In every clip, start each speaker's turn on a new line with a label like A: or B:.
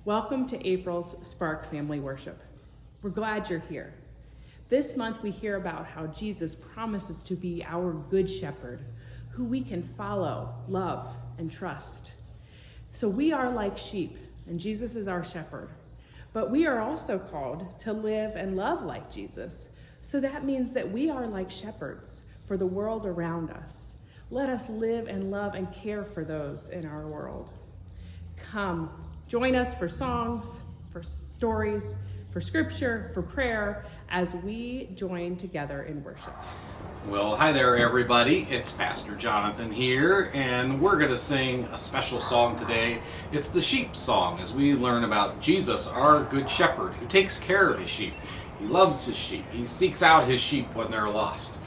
A: Welcome to April's Spark Family Worship. We're glad you're here. This month we hear about how Jesus promises to be our good shepherd, who we can follow, love, and trust. So we are like sheep, and Jesus is our shepherd. But we are also called to live and love like Jesus. So that means that we are like shepherds for the world around us. Let us live and love and care for those in our world. Come, join us for songs, for stories, for scripture, for prayer, as we join together in worship.
B: Well, hi there, everybody. It's Pastor Jonathan here, and we're going to sing a special song today. It's the sheep song, as we learn about Jesus, our good shepherd, who takes care of his sheep. He loves his sheep. He seeks out his sheep when they're lost.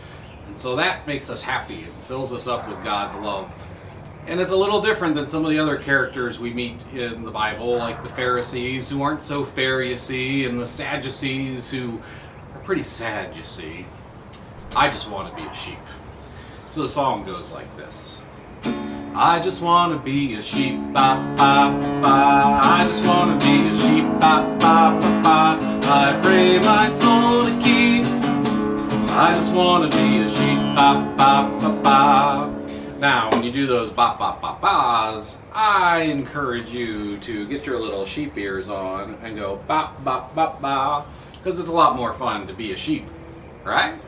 B: And so that makes us happy and fills us up with God's love. And it's a little different than some of the other characters we meet in the Bible, like the Pharisees, who aren't so fair, you see, and the Sadducees, who are pretty sad, you see. I just want to be a sheep. So the song goes like this. I just want to be a sheep, ba ba ba. I just want to be a sheep, ba ba ba ba. I pray my soul to keep. I just want to be a sheep, ba ba ba ba. Now, when you do those ba ba ba ba's, I encourage you to get your little sheep ears on and go ba ba ba ba, because it's a lot more fun to be a sheep, right?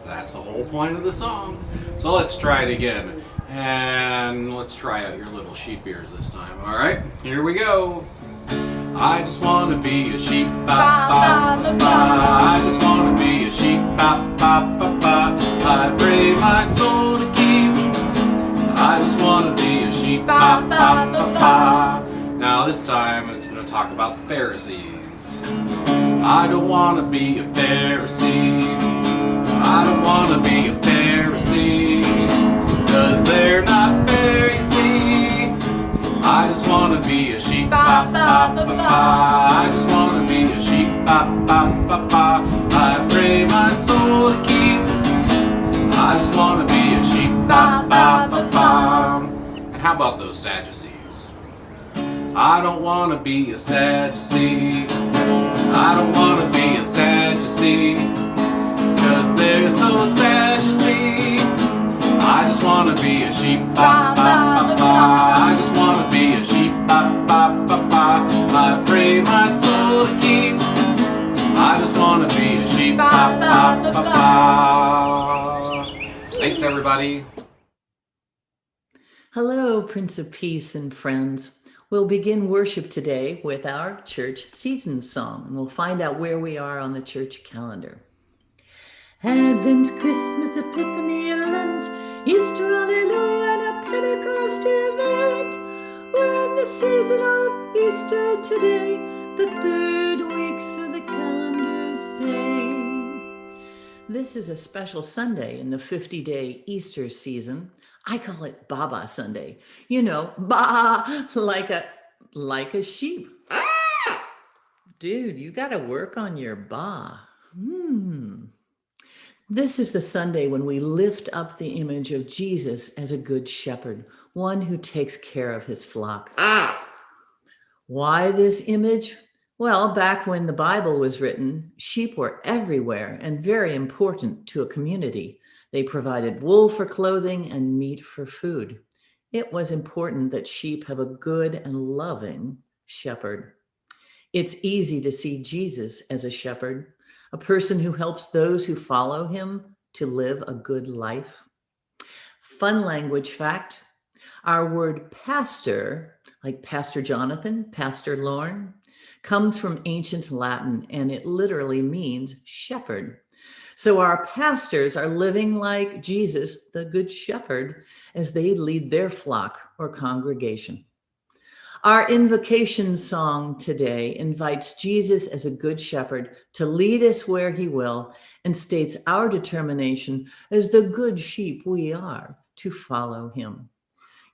B: That's the whole point of the song. So let's try it again. And let's try out your little sheep ears this time. All right, here we go. I just want to be a sheep, ba ba ba ba. I just want to be a sheep, ba ba ba ba. I pray my soul to keep. I just want to be a sheep, ba ba ba ba. Now this time I'm going to talk about the Pharisees. I don't want to be a Pharisee. I don't want to be a Pharisee, 'cause they're not fair, you see. I just want to be a sheep, ba ba ba ba. I just want to be a sheep, ba ba ba ba. I pray my soul to keep. I just want to be a sheep, ba ba ba ba. And how about those Sadducees? I don't want to be a Sadducee. I don't want to be a Sadducee, 'cause they're so sad, you see. I just want to be a sheep, ba ba ba ba. I just want to be a sheep, ba ba ba ba. I pray my soul to keep. I just want to be a sheep, ba ba ba ba. Thanks, everybody.
C: Hello, Prince of Peace and friends. We'll begin worship today with our church season song, and we'll find out where we are on the church calendar. Advent, Christmas, Epiphany, Lent, Easter, Alleluia, and a Pentecost event. We're in the season of Easter today, the third week, so the calendars say. This is a special Sunday in the 50-day Easter season. I call it Baba Sunday. You know, ba, like a sheep. Dude, you got to work on your ba. This is the Sunday when we lift up the image of Jesus as a good shepherd, one who takes care of his flock. Why this image? Well, back when the Bible was written, sheep were everywhere and very important to a community. They provided wool for clothing and meat for food. It was important that sheep have a good and loving shepherd. It's easy to see Jesus as a shepherd, a person who helps those who follow him to live a good life. Fun language fact, our word pastor, like Pastor Jonathan, Pastor Lauren, comes from ancient Latin, and it literally means shepherd. So our pastors are living like Jesus, the good shepherd, as they lead their flock or congregation. Our invocation song today invites Jesus as a good shepherd to lead us where he will and states our determination as the good sheep we are to follow him.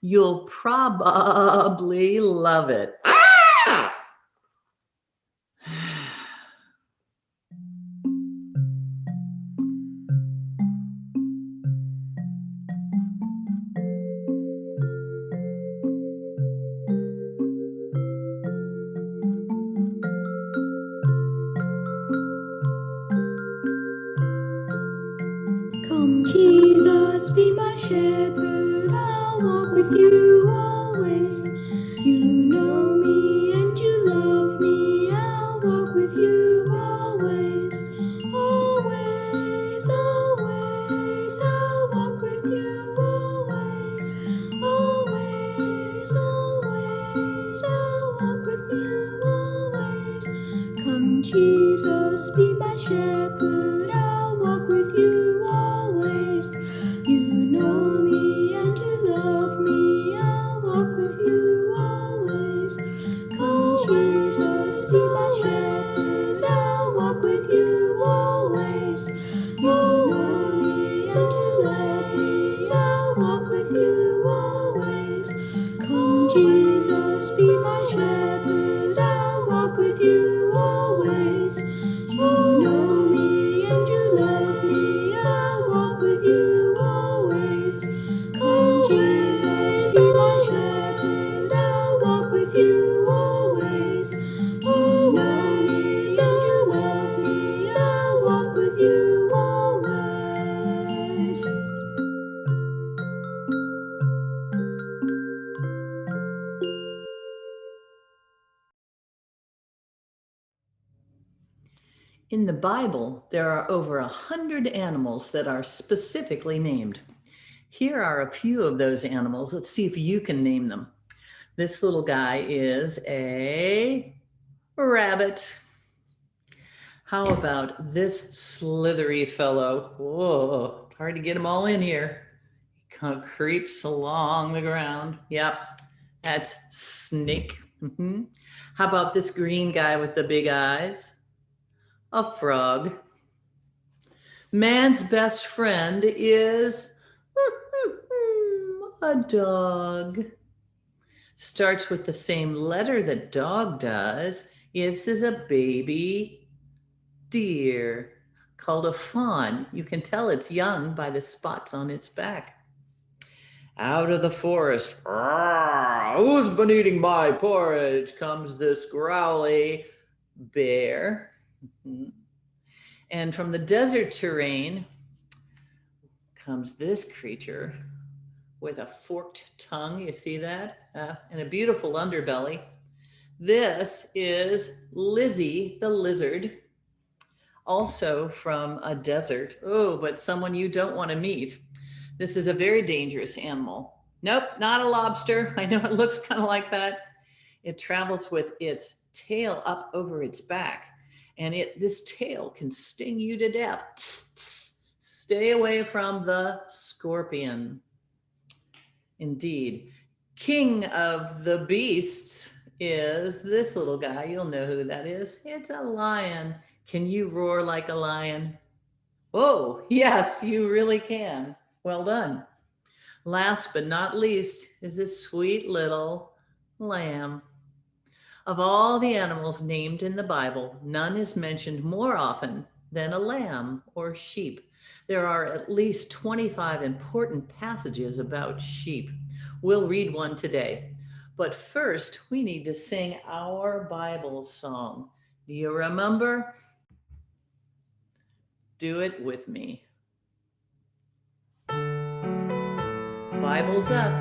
C: You'll probably love it.
D: be my shepherd, I'll walk with you always. You know me and you love me, I'll walk with you always. Always, always, I'll walk with you always. Always, always, I'll walk with you always. Come Jesus, be my shepherd, I'll walk with you always. You know me and you love me, I'll walk with you always. Come Jesus, be my shepherd, I'll walk with you always. You know me and you love me, I'll walk with you always. Come Jesus, be my shepherd, I'll walk with you always. You know me and you love me, I'll walk with you always. Come Jesus, be my shepherd, I'll walk with you always. You know me and you love me, I'll walk with you always.
C: In the Bible, there are over 100 animals that are specifically named. Here are a few of those animals. Let's see if you can name them. This little guy is a rabbit. How about this slithery fellow? Whoa, it's hard to get them all in here. He kind of creeps along the ground. Yep, that's snake. How about this green guy with the big eyes? A frog. Man's best friend is a dog. Starts with the same letter that dog does. This is a baby deer called a fawn. You can tell it's young by the spots on its back. Out of the forest, who's been eating my porridge? Comes this growly bear. And from the desert terrain comes this creature with a forked tongue. You see that? And a beautiful underbelly. This is Lizzie the lizard, also from a desert. Oh, but someone you don't want to meet. This is a very dangerous animal. Nope, not a lobster. I know it looks kind of like that. It travels with its tail up over its back. And this tail can sting you to death. Stay away from the scorpion. Indeed. King of the beasts is this little guy. You'll know who that is. It's a lion. Can you roar like a lion? Oh, yes, you really can. Well done. Last but not least is this sweet little lamb. Of all the animals named in the Bible, none is mentioned more often than a lamb or sheep. There are at least 25 important passages about sheep. We'll read one today. But first, we need to sing our Bible song. Do you remember? Do it with me. Bible's up.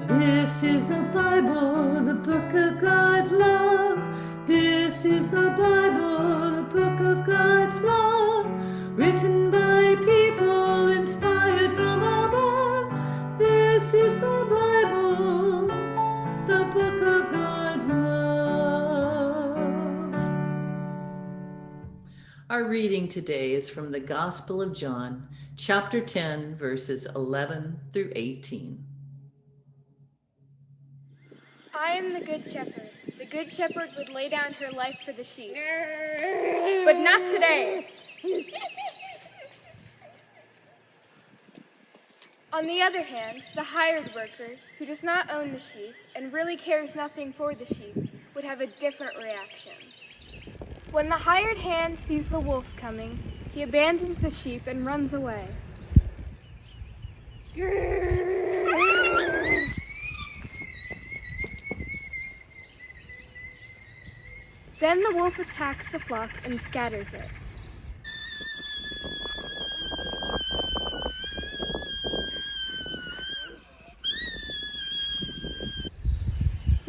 C: This is the Bible, the book of God's love. This is the Bible, the book of God's love. Written by people inspired from above. This is the Bible, the book of God's love. Our reading today is from the Gospel of John, chapter 10, verses 11 through 18.
E: I am the good shepherd. The good shepherd would lay down her life for the sheep. But not today. On the other hand, the hired worker, who does not own the sheep and really cares nothing for the sheep, would have a different reaction. When the hired hand sees the wolf coming, he abandons the sheep and runs away. Then the wolf attacks the flock and scatters it.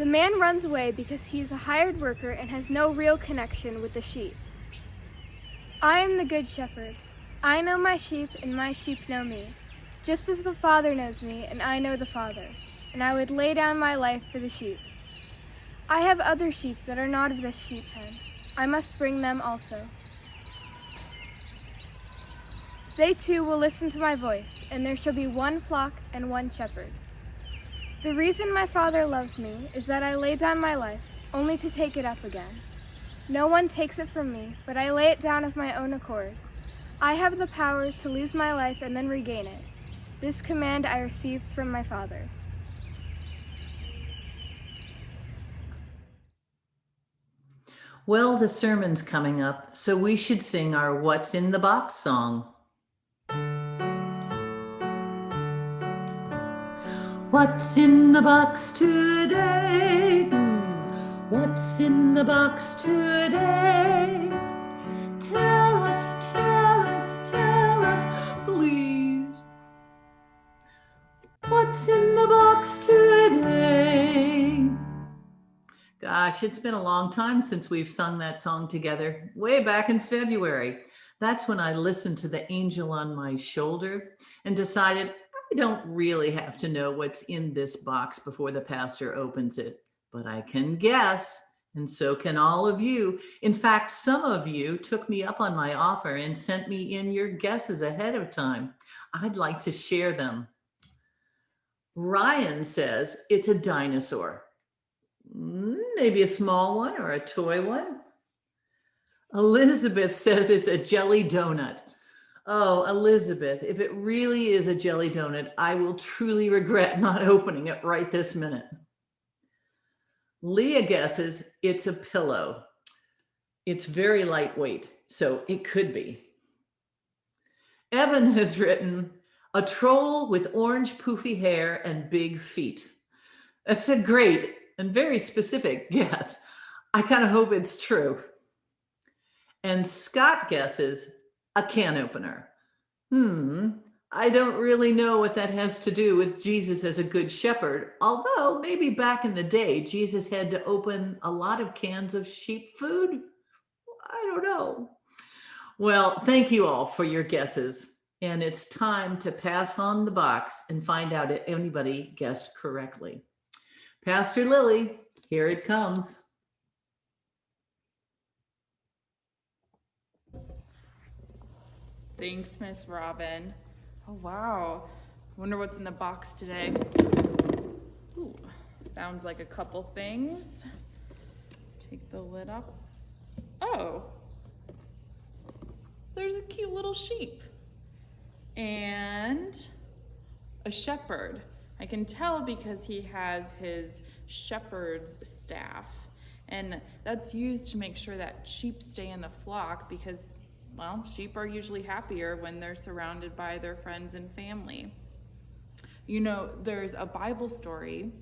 E: The man runs away because he is a hired worker and has no real connection with the sheep. I am the good shepherd. I know my sheep, and my sheep know me, just as the Father knows me, and I know the Father, and I would lay down my life for the sheep. I have other sheep that are not of this sheep pen. I must bring them also. They too will listen to my voice, and there shall be one flock and one shepherd. The reason my Father loves me is that I lay down my life, only to take it up again. No one takes it from me, but I lay it down of my own accord. I have the power to lose my life and then regain it. This command I received from my Father.
C: Well, the sermon's coming up, so we should sing our What's in the Box song. What's in the box today? What's in the box today? Tell us, please. What's in the box today? Gosh, it's been a long time since we've sung that song together, way back in February. That's when I listened to The Angel on My Shoulder and decided I don't really have to know what's in this box before the pastor opens it, but I can guess, and so can all of you. In fact, some of you took me up on my offer and sent me in your guesses ahead of time. I'd like to share them. Ryan says it's a dinosaur. Maybe a small one or a toy one. Elizabeth says it's a jelly donut. Oh, Elizabeth, if it really is a jelly donut, I will truly regret not opening it right this minute. Leah guesses it's a pillow. It's very lightweight, so it could be. Evan has written a troll with orange poofy hair and big feet. That's a great and very specific guess. I kind of hope it's true. And Scott guesses a can opener. I don't really know what that has to do with Jesus as a good shepherd, although maybe back in the day, Jesus had to open a lot of cans of sheep food. I don't know. Well, thank you all for your guesses. And it's time to pass on the box and find out if anybody guessed correctly. Pastor Lily, here it comes.
A: Thanks, Miss Robin. Oh, wow. Wonder what's in the box today. Ooh, sounds like a couple things. Take the lid off. Oh, there's a cute little sheep and a shepherd. I can tell because he has his shepherd's staff, and that's used to make sure that sheep stay in the flock because, well, sheep are usually happier when they're surrounded by their friends and family. You know, there's a Bible story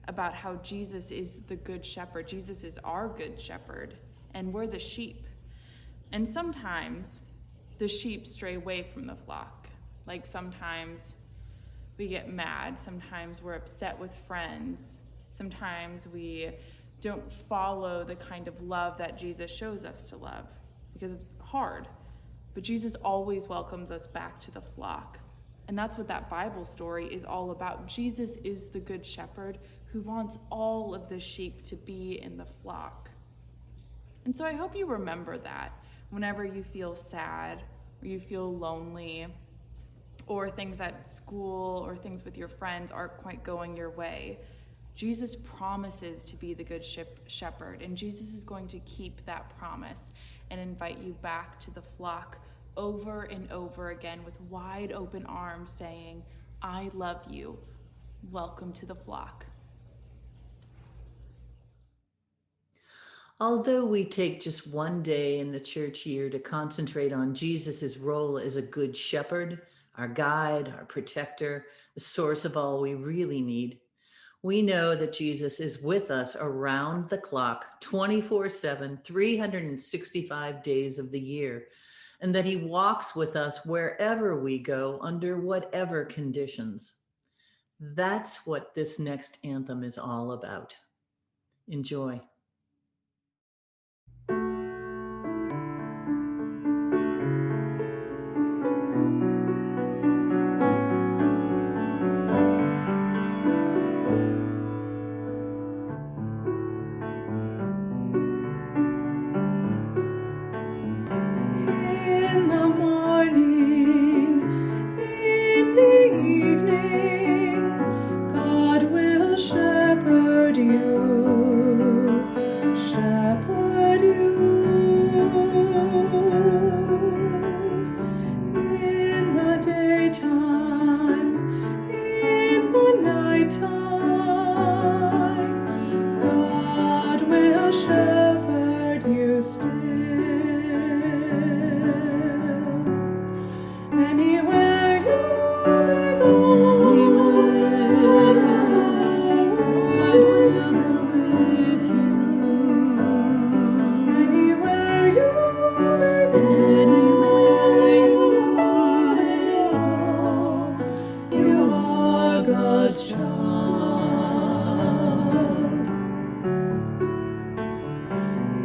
A: about how Jesus is the good shepherd. Jesus is our good shepherd, and we're the sheep. And sometimes the sheep stray away from the flock. Like sometimes we get mad, sometimes we're upset with friends, sometimes we don't follow the kind of love that Jesus shows us to love because it's hard. But Jesus always welcomes us back to the flock. And that's what that Bible story is all about. Jesus is the good shepherd who wants all of the sheep to be in the flock. And so I hope you remember that whenever you feel sad or you feel lonely or things at school or things with your friends aren't quite going your way. Jesus promises to be the good shepherd, and Jesus is going to keep that promise and invite you back to the flock over and over again with wide open arms saying, I love you. Welcome to the flock.
C: Although we take just one day in the church year to concentrate on Jesus's role as a good shepherd, our guide, our protector, the source of all we really need, we know that Jesus is with us around the clock, 24/7, 365 days of the year, and that he walks with us wherever we go, under whatever conditions. That's what this next anthem is all about. Enjoy.
F: In the morning, in the evening, God will shepherd you, shepherd you. In the daytime, in the nighttime, God will shepherd you still. Anywhere you may go, God will go with you. Anywhere you may go, you are God's child.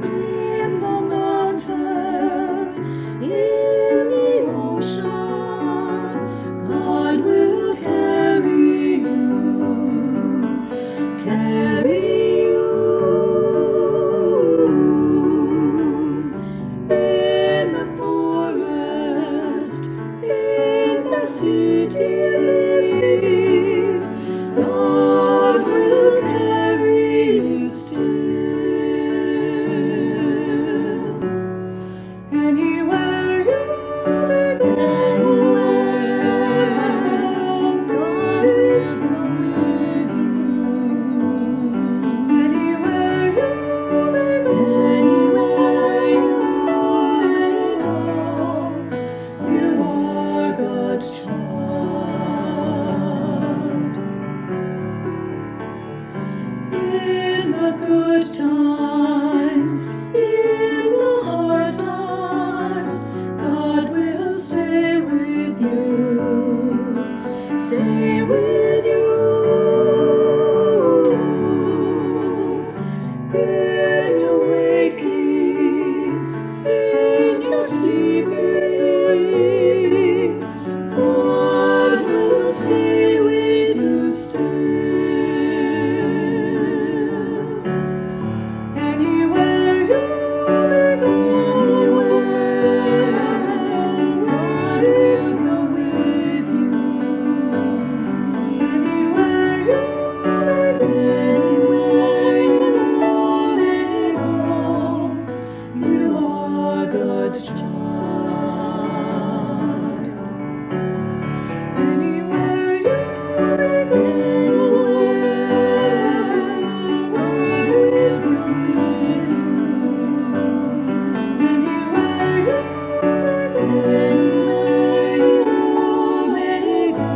F: In the mountains, in the ocean, God will carry you, carry you. In the forest, in the cities, God will carry you still. Anywhere you may go, God will go with you. Anywhere you may go, you are God's child. In the good times, in the hard times, God will stay with you, stay with you. In your waking, in your sleeping, God will stay with you still. Anywhere you may go, God will go with you. Anywhere you may go, you are God's child. Anywhere you may go, God will go with you. Anywhere you may go,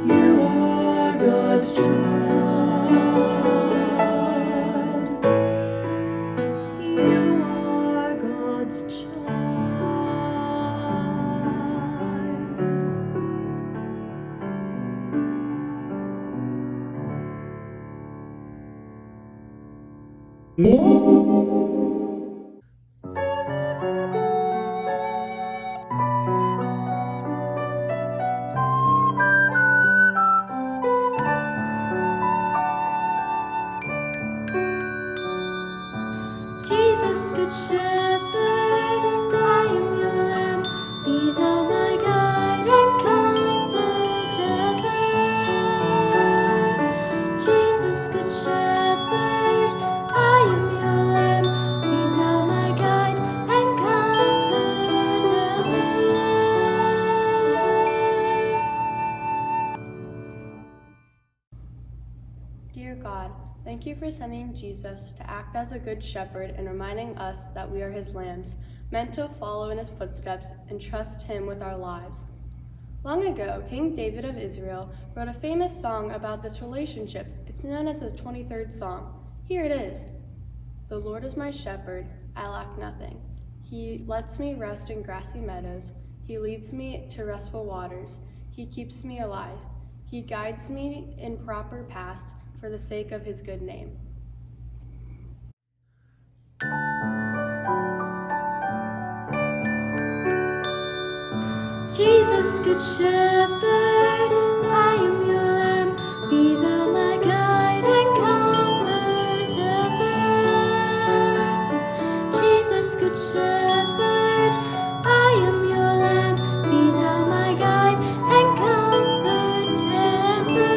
F: you are God's child. You are God's child.
D: Jesus, good shepherd, I am your lamb. Be thou my guide and comfort ever. Jesus, good shepherd, I am your lamb. Be thou my guide and comfort ever.
G: Dear God, thank you for sending Jesus to act as a good shepherd and reminding us that we are his lambs, meant to follow in his footsteps and trust him with our lives. Long ago, King David of Israel wrote a famous song about this relationship. It's known as the 23rd Psalm. Here it is. The Lord is my shepherd, I lack nothing. He lets me rest in grassy meadows. He leads me to restful waters. He keeps me alive. He guides me in proper paths for the sake of his good name.
D: good shepherd, I am your lamb. Be thou my guide and comfort ever. Jesus, good shepherd, I am your lamb. Be thou my guide and comfort ever.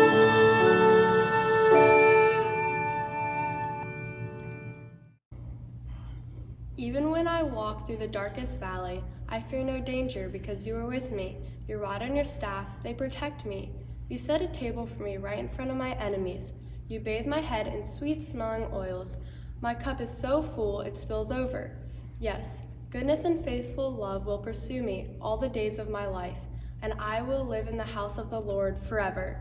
G: Even when I walk through the darkest valley, I fear no danger because you are with me. Your rod and your staff, they protect me. You set a table for me right in front of my enemies. You bathe my head in sweet-smelling oils. My cup is so full it spills over. Yes, goodness and faithful love will pursue me all the days of my life, and I will live in the house of the Lord forever.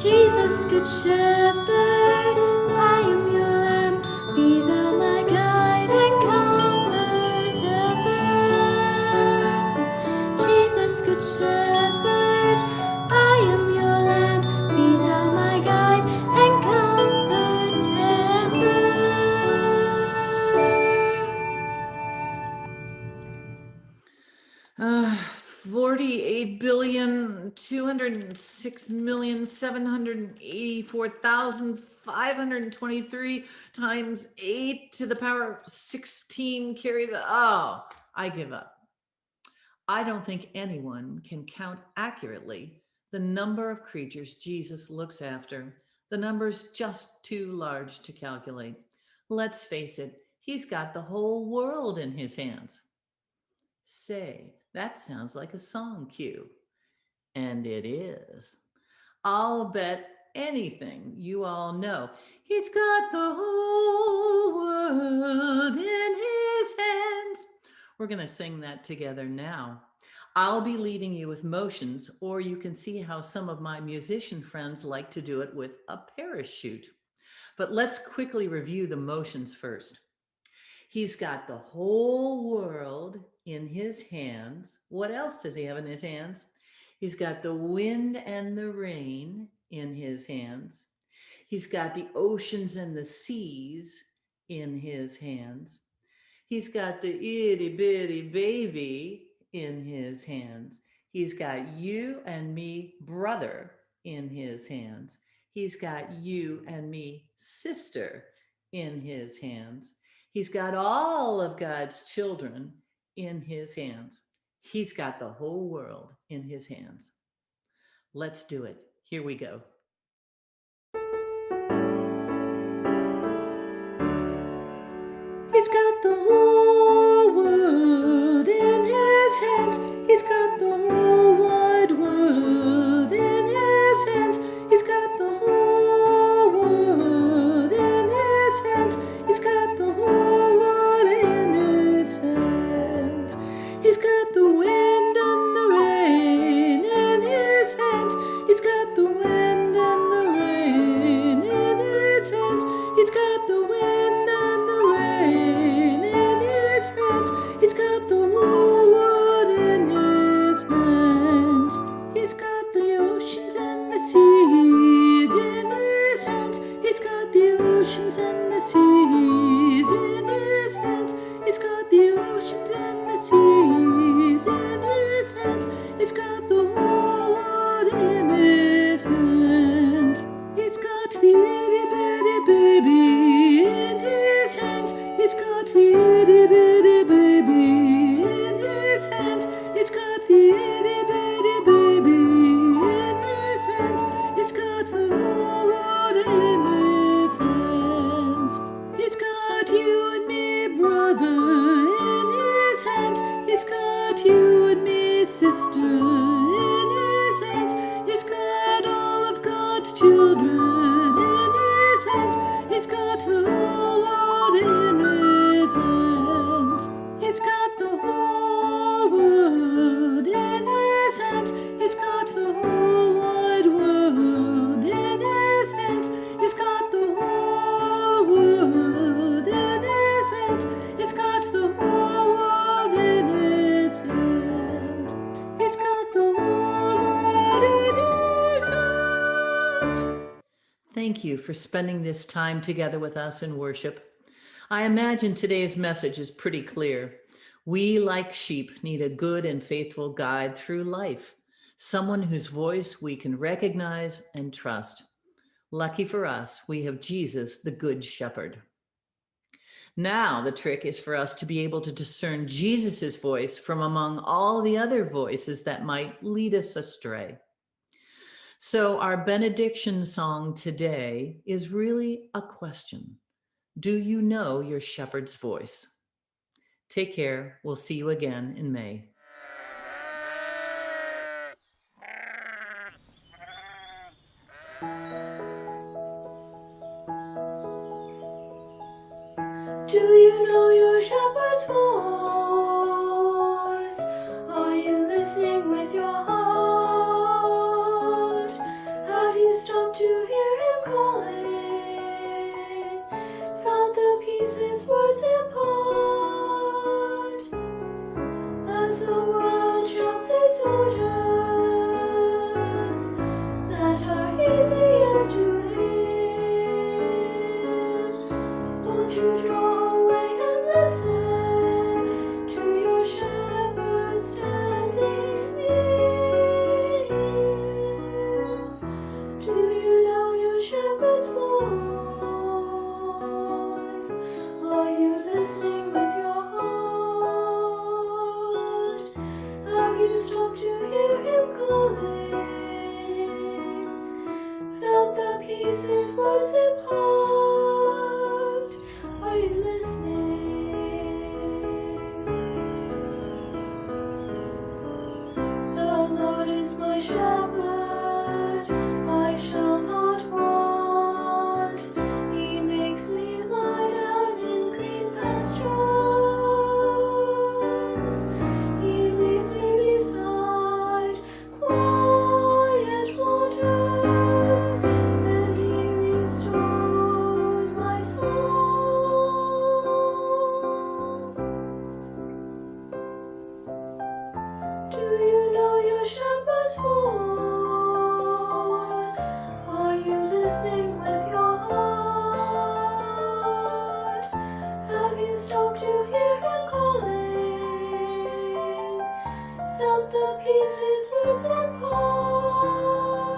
D: Jesus, good shepherd, I am your lamb. Be thou my guide and comfort ever. Jesus, good shepherd, I am your lamb. Be thou my guide and comfort ever.
C: 48,206,784,523 times 8 to the power of 16. Carry the, oh, I give up. I don't think anyone can count accurately the number of creatures Jesus looks after. The number's just too large to calculate. Let's face it, he's got the whole world in his hands. Say, that sounds like a song cue. And it is. I'll bet anything you all know. He's got the whole world in his hands. We're going to sing that together now. I'll be leading you with motions, or you can see how some of my musician friends like to do it with a parachute. But let's quickly review the motions first. He's got the whole world in his hands. What else does he have in his hands? He's got the wind and the rain in his hands. He's got the oceans and the seas in his hands. He's got the itty bitty baby in his hands. He's got you and me, brother, in his hands. He's got you and me, sister, in his hands. He's got all of God's children in his hands. He's got the whole world in his hands. Let's do it. Here we go. He's got the whole world in his hands. He's got the whole wide world in his hands. He's got the whole world in his hands. He's got the whole world in his hands. He's got the wind and the rain in his hands. He's got the wind and the rain in his hands. He's got the wind and the rain in his hands. He's got the whole world in his hands. He's got the oceans and the seas in his hands. He's got the oceans and the seas in his hands. He's got the oceans and the seas in his hands. He's got the whole world in his hands. He's got the itty bitty baby in his hands. He's got the itty bitty baby in his hands. He's got the itty bitty baby in his hands. He's got the whole world in his hands. He's got you and me, brother, in his hands. He's got you and me, sister, in his hands. He's got all of God's children in his hands. He's got the whole world in his hands. He's got the whole world in his hands. He's got the whole wide world in his hands. He's got the whole world in his hands. He's got the whole world in his hands. He's got the whole world in his hands. Thank you for spending this time together with us in worship. I imagine today's message is pretty clear. We, like sheep, need a good and faithful guide through life, someone whose voice we can recognize and trust. Lucky for us, we have Jesus, the Good Shepherd. Now, the trick is for us to be able to discern Jesus' voice from among all the other voices that might lead us astray. So, our benediction song today is really a question. Do you know your shepherd's voice? Take care. We'll see you again in May.
D: Do you know your shepherd's voice? Are you listening with your heart? Have you stopped to hear him calling? Felt the peace his words impart? As the world shouts its orders that are easiest to live, won't you draw away and listen to your shepherd standing near? Do you know your shepherd's voice? Are you listening with your heart? Have you stopped to hear him calling? Felt the peace his words impart? Are you listening? The Lord is my shepherd, I shall not want. He makes me lie down in green pastures. He leads me beside quiet waters, and he restores my soul. Do you know your shepherd's voice? Are you listening with your heart? Have you stopped to hear him calling? Felt the peace his words impart?